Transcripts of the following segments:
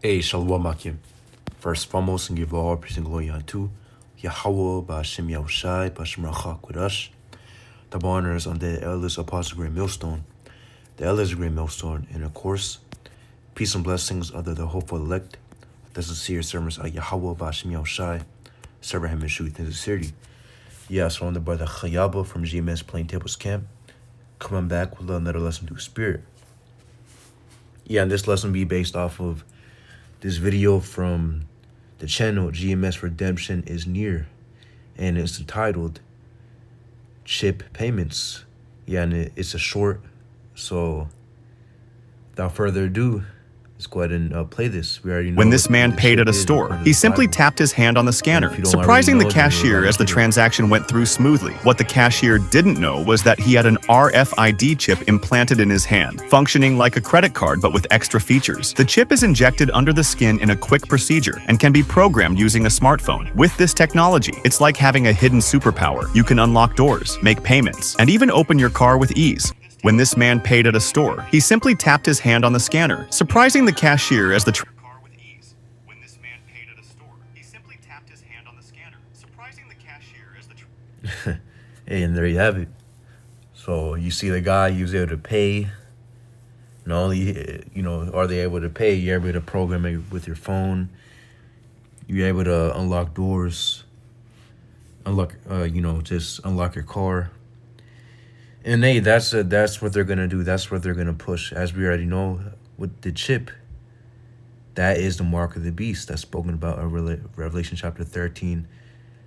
Hey, Shalom Akim. First, foremost, and give all praise and glory unto Yahweh, Ba'Shem Yahushai, Ba'Shem Rachak Kodash. Double honors on the elders, Apostle Great Millstone, the elders of Great Millstone, and of course, peace and blessings under the hopeful elect, the sincere servants of Yahweh, Ba'Shem Yahushai, serve him in truth and sincerity. Yeah, so I'm the brother Chayaba from GMS Plain Tables Camp, coming back with another lesson through Spirit. Yeah, and this lesson will be based off of this video from the channel GMS Redemption is Near, and it's entitled Chip Payments. Yeah, and it's a short, so without further ado, let's go ahead and play this. We already know when this man paid at a store, he simply tapped his hand on the scanner, surprising the cashier as the transaction went through smoothly. What the cashier didn't know was that he had an RFID chip implanted in his hand, functioning like a credit card but with extra features. The chip is injected under the skin in a quick procedure and can be programmed using a smartphone. With this technology, it's like having a hidden superpower. You can unlock doors, make payments, and even open your car with ease. When this man paid at a store, he simply tapped his hand on the scanner, surprising the cashier as the car with ease. When this man paid at a store, he simply tapped his hand on the scanner, surprising the cashier as the Hey, and there you have it. So you see the guy, he was able to pay. Not only, are they able to pay, you're able to program it with your phone. You're able to unlock doors, just unlock your car. And hey, that's what they're gonna do. That's what they're gonna push. As we already know, with the chip, that is the mark of the beast that's spoken about in Revelation chapter 13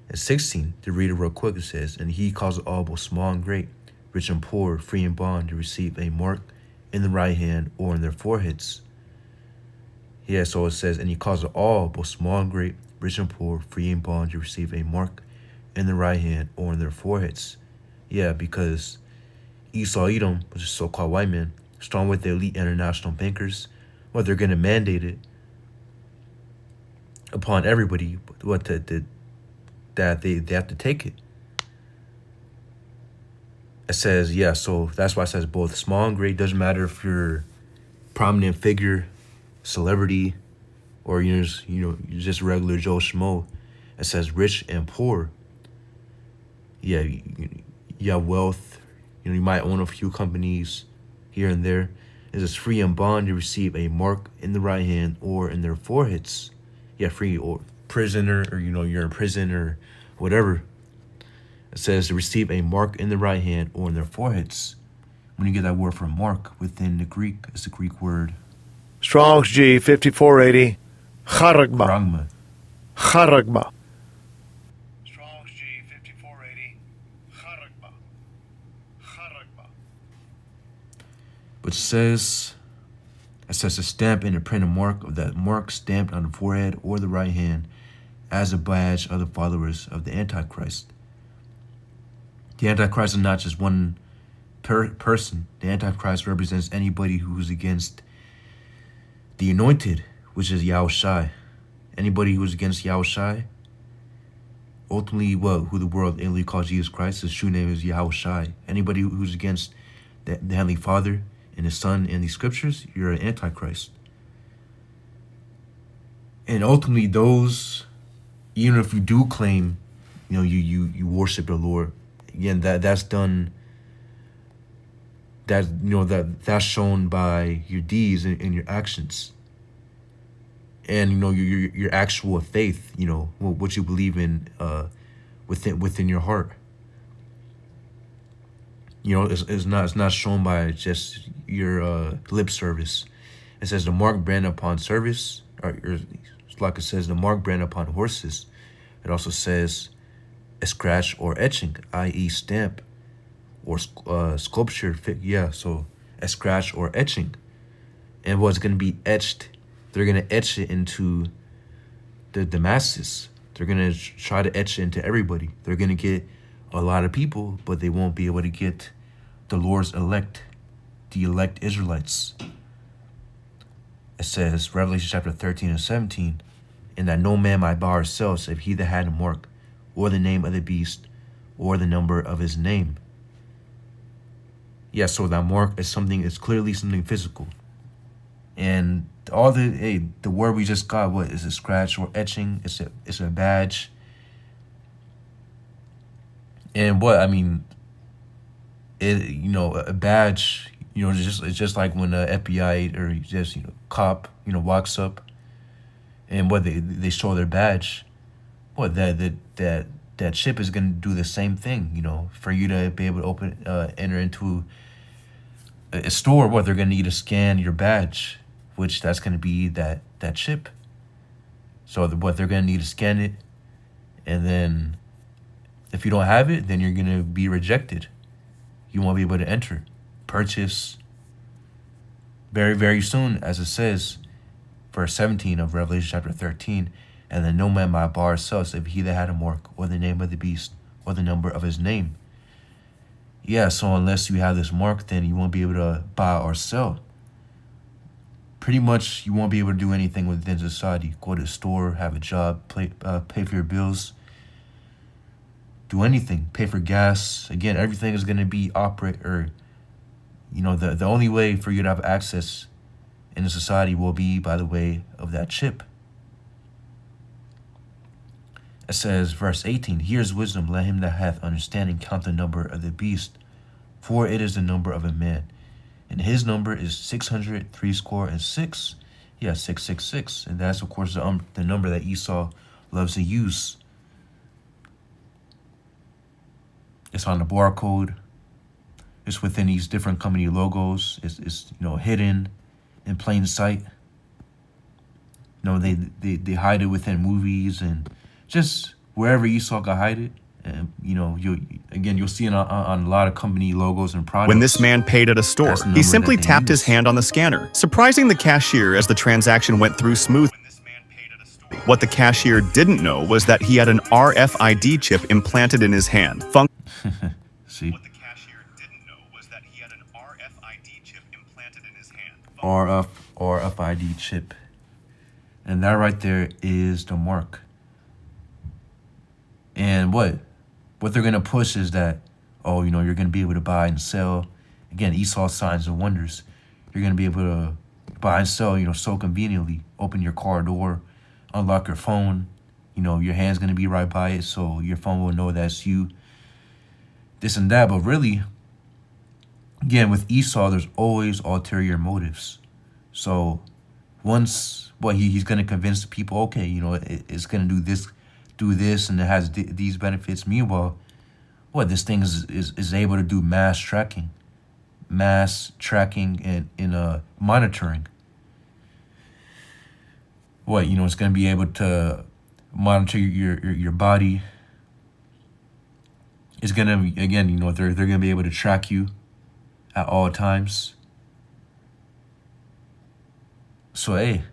and 16. To read it real quick, it says, "And he caused all, both small and great, rich and poor, free and bond, to receive a mark in the right hand or in their foreheads." Yeah, so it says, "And he caused all, both small and great, rich and poor, free and bond, to receive a mark in the right hand or in their foreheads." Yeah, because Esau Edom, which is so-called white men, strong with the elite international bankers, well, they're going to mandate it upon everybody, that they have to take it. It says, yeah, so that's why it says both small and great. Doesn't matter if you're prominent figure, celebrity, or you're just regular Joe Schmo. It says rich and poor. Yeah, you have wealth. You might own a few companies here and there. It says free and bond to receive a mark in the right hand or in their foreheads. Yeah, free or prisoner, or you're in prison or whatever. It says to receive a mark in the right hand or in their foreheads. When you get that word for mark within the Greek, it's the Greek word Strong's G 5480 Charagma. Charagma. Charagma. Strong's G 5480 Charagma. Charagma. But it says a stamp and a print a mark of that mark stamped on the forehead or the right hand as a badge of the followers of the Antichrist. The Antichrist is not just one person. The Antichrist represents anybody who's against the anointed, which is Yahushai. Anybody who's against Yahushai, ultimately, who the world inly calls Jesus Christ, his true name is Yahushai. Anybody who's against the Heavenly Father and His Son in the Scriptures, you're an Antichrist. And ultimately, those, even if you do claim, you worship the Lord, again, that's done. That's shown by your deeds and your actions, and your actual faith. What you believe in within your heart. It's not shown by just your lip service. It says the mark brand upon service, or like it says the mark brand upon horses. It also says a scratch or etching, i.e. stamp or sculpture. Yeah, so a scratch or etching. And what's going to be etched, they're going to etch it into the masses. They're going to try to etch it into everybody. They're going to get a lot of people, but they won't be able to get the Lord's elect, the elect Israelites. It says, Revelation chapter 13 and 17, "And that no man might buy or sell, save he that had a mark, or the name of the beast, or the number of his name." Yeah, so that mark is clearly something physical. And all the word we just got, what is a scratch or etching? It's a badge. And what I mean, a badge, it's just like when a FBI or just cop walks up, and what they show their badge, what that chip is gonna do the same thing, for you to be able to enter into a store. What they're gonna need to scan your badge, which that's gonna be that chip. So what they're gonna need to scan it, and then if you don't have it, then you're gonna be rejected. You won't be able to enter, purchase. Very, very soon, as it says, verse 17 of Revelation chapter 13, and then no man might buy or sell, save he that had a mark, or the name of the beast, or the number of his name. Yeah, so unless you have this mark, then you won't be able to buy or sell. Pretty much, you won't be able to do anything within society. Go to the store, have a job, pay for your bills, do anything, pay for gas. Again, everything is going to be the only way for you to have access in a society will be by the way of that chip. It says, verse 18, here's wisdom, let him that hath understanding count the number of the beast, for it is the number of a man. And his number is 666. Yeah, 666. And that's, of course, the number that Esau loves to use. It's on the barcode. It's within these different company logos. It's hidden in plain sight. They hide it within movies and just wherever Esau can hide it. And you'll see it on a lot of company logos and products. When this man paid at a store, he simply tapped his hand on the scanner, surprising the cashier as the transaction went through smoothly. What the cashier didn't know was that he had an RFID chip implanted in his hand. See? What the cashier didn't know was that he had an RFID chip implanted in his hand. RFID chip. And that right there is the mark. And what they're going to push is that, you're going to be able to buy and sell. Again, Esau signs and wonders. You're going to be able to buy and sell, so conveniently. Open your car door, unlock your phone. Your hand's going to be right by it, so your phone will know that's you. This and that, but really, again, with Esau, there's always ulterior motives. So once, he's going to convince the people, okay, it's going to do this, and it has these benefits. Meanwhile, this thing is able to do mass tracking and in monitoring. It's going to be able to monitor your body. It's going to, again, they're going to be able to track you at all times. So, hey.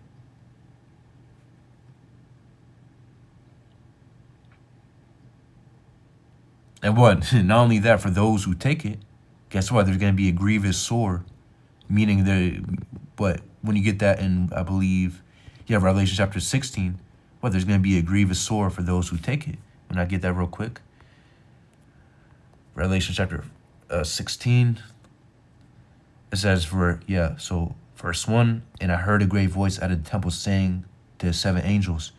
And not only that, for those who take it, guess what? There's going to be a grievous sore, meaning when you get that in, I believe, Revelation chapter 16, there's going to be a grievous sore for those who take it. When I get that real quick. Revelation chapter 16, it says so verse 1, and I heard a great voice out of the temple saying to the 7 angels,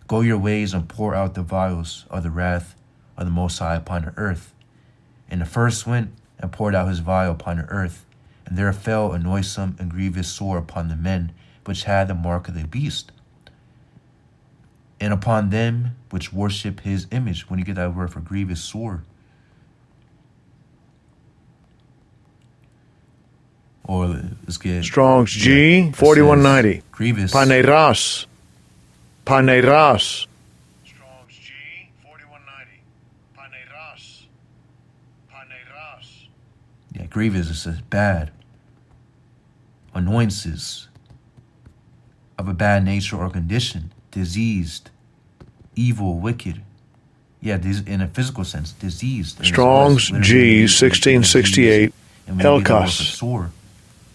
go your ways and pour out the vials of the wrath of the Most High upon the earth. And the first went and poured out his vial upon the earth, and there fell a noisome and grievous sore upon the men which had the mark of the beast, and upon them which worship his image. When you get that word for grievous sore, or let's get Strong's G 4190. Grievous. Paneras. Paneras. Strong's G 4190. Paneras. Paneras. Yeah, grievous, it says bad. Annoyances of a bad nature or condition. Diseased. Evil, wicked. Yeah, in a physical sense, diseased. Strong's G 1668. Helkas. Sore.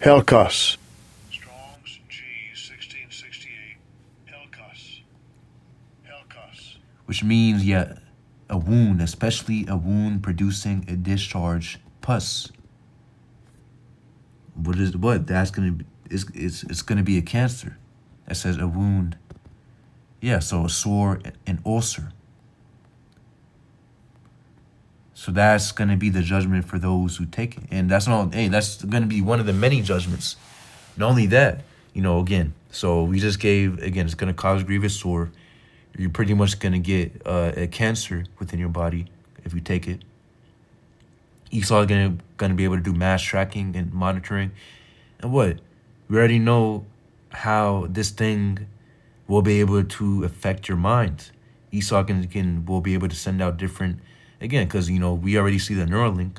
Helkas. Strong's G 1668. Helkas. Helkas. Which means, a wound, especially a wound producing a discharge, pus. That's going to it's going to be a cancer. It says a wound. Yeah, so a sore, an ulcer. So that's going to be the judgment for those who take it. And that's going to be one of the many judgments. Not only that, again, so we just gave, again, it's going to cause grievous sore. You're pretty much going to get a cancer within your body if you take it. Esau is going to be able to do mass tracking and monitoring. And what? We already know how this thing will be able to affect your mind. Esau will be able to send out different, again, because, we already see the Neuralink.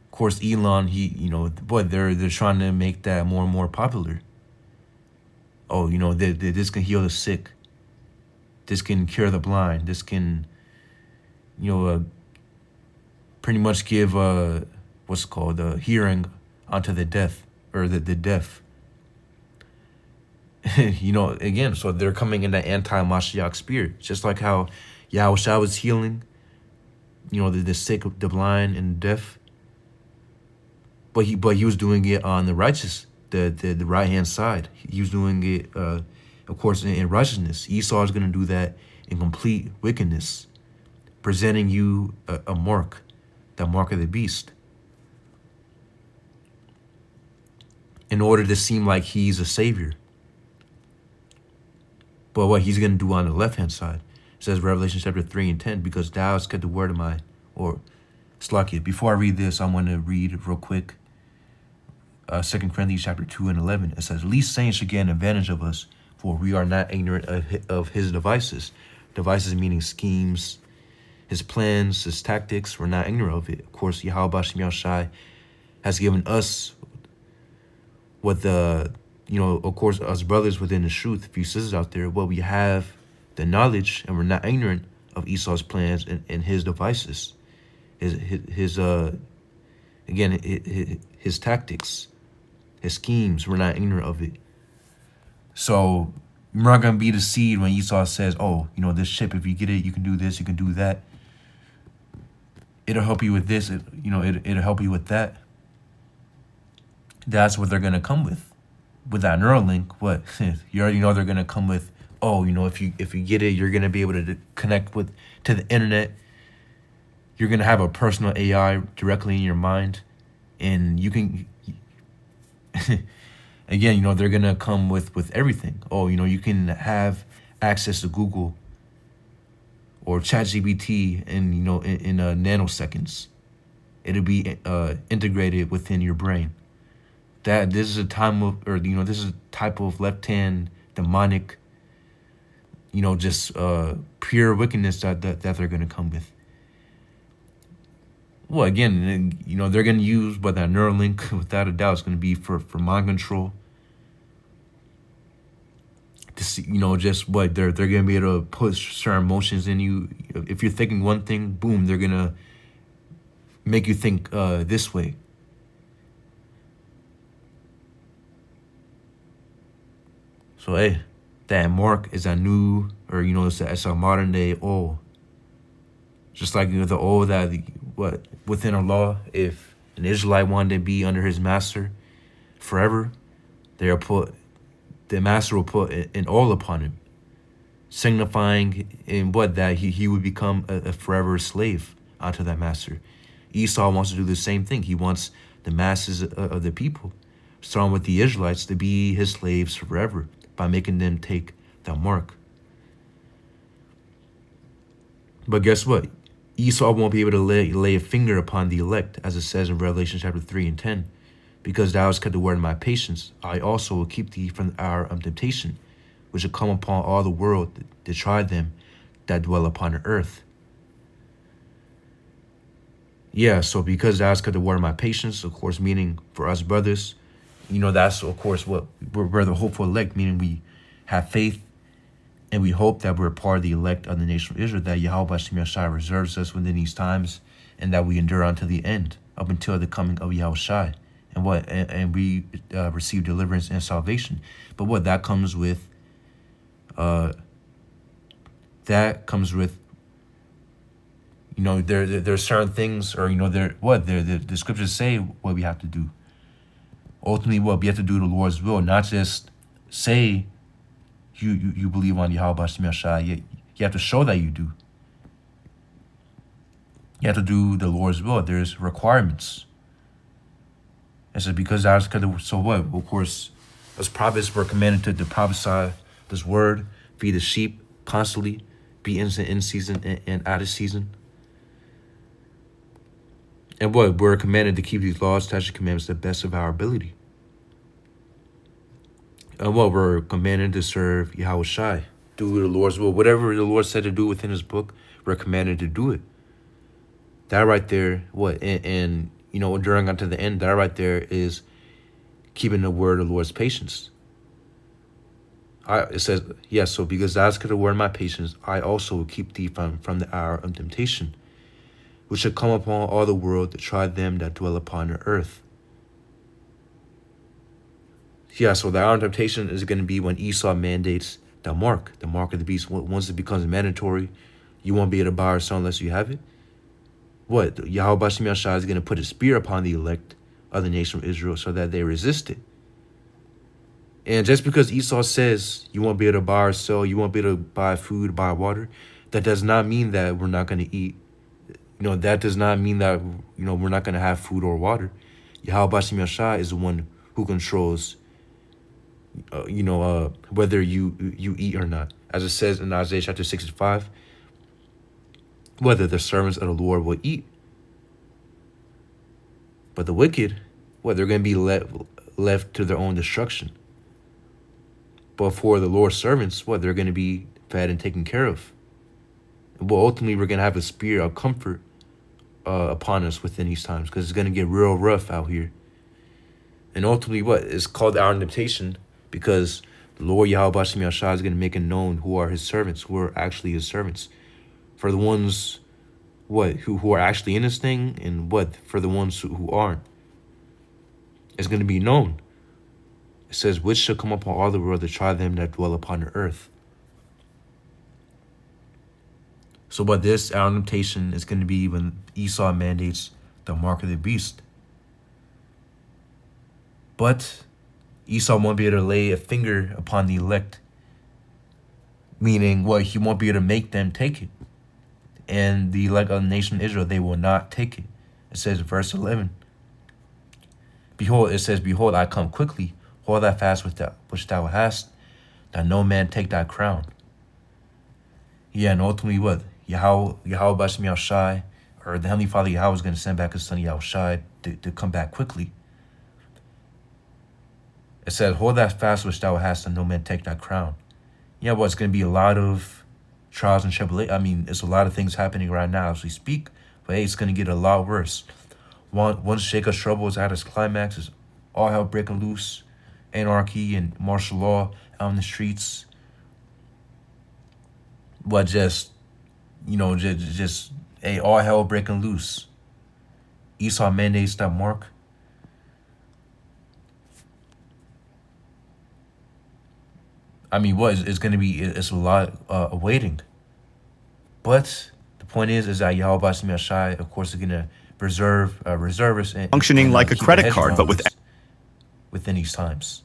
Of course, Elon, they're trying to make that more and more popular. Oh, this can heal the sick. This can cure the blind. This can, pretty much give, what's it called, the hearing onto the deaf, or the deaf. Again, so they're coming in that anti-Mashiach spirit, just like how Yahushua was healing, the sick, the blind, and the deaf. But he was doing it on the righteous, the right hand side. He was doing it, of course, in righteousness. Esau is going to do that in complete wickedness, presenting you a mark, the mark of the beast, in order to seem like he's a savior. But what he's going to do on the left-hand side, it says Revelation chapter 3 and 10, because thou hast kept the word of my, or Slakia. Before I read this, I'm going to read real quick 2 Corinthians chapter 2 and 11. It says, least saints should get an advantage of us, for we are not ignorant of his devices. Devices meaning schemes, his plans, his tactics. We're not ignorant of it. Of course, Yahweh Bashem Yahushai has given us what the, of course, us brothers within the truth, a few sisters out there, we have the knowledge, and we're not ignorant of Esau's plans and his devices, his tactics, his schemes. We're not ignorant of it. So we're not going to be deceived when Esau says, oh, this chip, if you get it, you can do this, you can do that. It'll help you with this, it'll help you with that. That's what they're going to come with. With that Neuralink, what? You already know they're going to come with, oh, if you get it, you're going to be able to connect to the internet. You're going to have a personal AI directly in your mind. And you can, again, they're going to come with everything. Oh, you can have access to Google or ChatGPT in nanoseconds. It'll be integrated within your brain. This is a time of, this is a type of left-hand demonic, just pure wickedness that they're going to come with. Well, again, they're going to use, but that Neuralink, without a doubt, is going to be for mind control. To see, just what they're going to be able to put certain emotions in you. If you're thinking one thing, boom, they're going to make you think this way. So, hey, that mark is a new, or, it's a modern day oil. Just like the oil that, within a law, if an Israelite wanted to be under his master forever, the master will put an oil upon him, signifying in that he would become a forever slave unto that master. Esau wants to do the same thing. He wants the masses of the people, starting with the Israelites, to be his slaves forever, by making them take that mark. But guess what? Esau won't be able to lay a finger upon the elect, as it says in Revelation chapter 3 and 10. Because thou hast kept the word of my patience, I also will keep thee from the hour of temptation, which will come upon all the world to try them that dwell upon the earth. Yeah, so because thou hast kept the word of my patience, of course, meaning for us brothers, that's, of course, what we're the hopeful elect, meaning we have faith and we hope that we're part of the elect of the nation of Israel, that Yahweh Hashem Yahshai reserves us within these times, and that we endure unto the end, up until the coming of Yahushai, and we receive deliverance and salvation. But that comes with, there's certain things, or the scriptures say what we have to do. ultimately what? We have to do the Lord's will, not just say you believe on Yahweh B'Shem Yahshai. You have to show that you do. You have to do the Lord's will. There's requirements. And so because so what? Of course, as prophets, we're commanded to prophesy this word, feed the sheep constantly, be in season and out of season. And what? We're commanded to keep these laws, statutes, commandments to the best of our ability. And what? We're commanded to serve Yahweh Shai, do the Lord's will. Whatever the Lord said to do within his book, we're commanded to do it. That right there, what? And during unto the end, that right there is keeping the word of the Lord's patience. It says, yes, so because thou hast kept the word of my patience, I also will keep thee from the hour of temptation, which shall come upon all the world to try them that dwell upon the earth. Yeah, so the hour of temptation is going to be when Esau mandates the mark of the beast. Once it becomes mandatory, you won't be able to buy or sell unless you have it. What? Yahweh B'Shem Yahshai is going to put a spear upon the elect of the nation of Israel so that they resist it. And just because Esau says you won't be able to buy or sell, you won't be able to buy food, buy water, that does not mean that we're not going to eat. That does not mean that, we're not going to have food or water. Yahweh B'Shem Yahshai is the one who controls, whether you eat or not. As it says in Isaiah chapter 65, whether the servants of the Lord will eat. But the wicked, they're going to be left to their own destruction. But for the Lord's servants, they're going to be fed and taken care of. Ultimately, we're going to have a spirit of comfort upon us within these times, because it's going to get real rough out here. And ultimately, it's called the hour of temptation, because the Lord Yahweh B'Shem Yahshai is going to make it known who are his servants, who are actually his servants. For the ones, who are actually in this thing, and for the ones who aren't. It's going to be known. It says, which shall come upon all the world to try them that dwell upon the earth. So, this hour of temptation is going to be when Esau mandates the mark of the beast. But Esau won't be able to lay a finger upon the elect. Meaning, he won't be able to make them take it. And the elect of the nation of Israel, they will not take it. It says, verse 11. Behold, I come quickly. Hold thy fast which thou hast, that no man take thy crown. Yeah, and ultimately Yahweh B'Shem Yahshai, or the Heavenly Father Yahweh, is going to send back his son Yahweh Shai to come back quickly. It says, hold that fast which thou hast, and no man take thy crown. Yeah, it's going to be a lot of trials and tribulation. It's a lot of things happening right now as we speak, but it's going to get a lot worse. Once Jacob's trouble is at its climax, is all hell breaking loose, anarchy and martial law out in the streets. All hell breaking loose. Esau mandates that mark. It's going to be, it's a lot awaiting. But the point is that Yahweh B'Shem Yahshai, of course, is going to preserve reservists and functioning like a credit card, but within these times.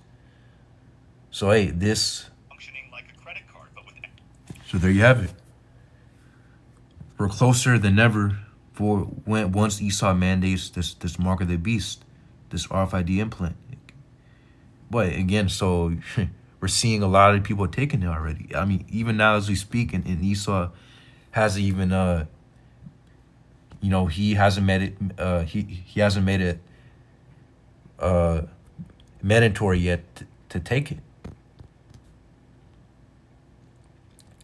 So functioning like a credit card, but with. So there you have it. We're closer than ever once Esau mandates this mark of the beast, this RFID implant. But again, so we're seeing a lot of people taking it already. Even now as we speak, and Esau hasn't even he hasn't made it he hasn't made it mandatory yet to take it.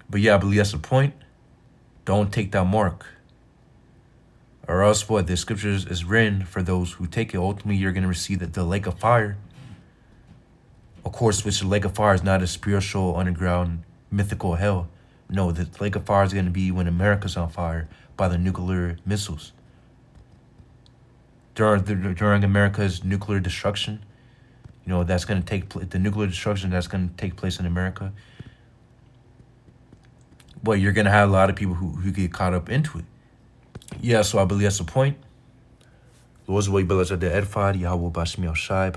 But yeah, I believe that's the point. Don't take that mark, or else the scriptures is written, for those who take it, ultimately you're going to receive the lake of fire. Of course, which the lake of fire is not a spiritual, underground, mythical hell. No, the lake of fire is going to be when America's on fire by the nuclear missiles. During America's nuclear destruction, that's going to take the nuclear destruction that's going to take place in America. You're going to have a lot of people who get caught up into it. Yeah, so I believe that's the point. Lord's way, brothers, are edified. Yahweh B'Shem Yahshai,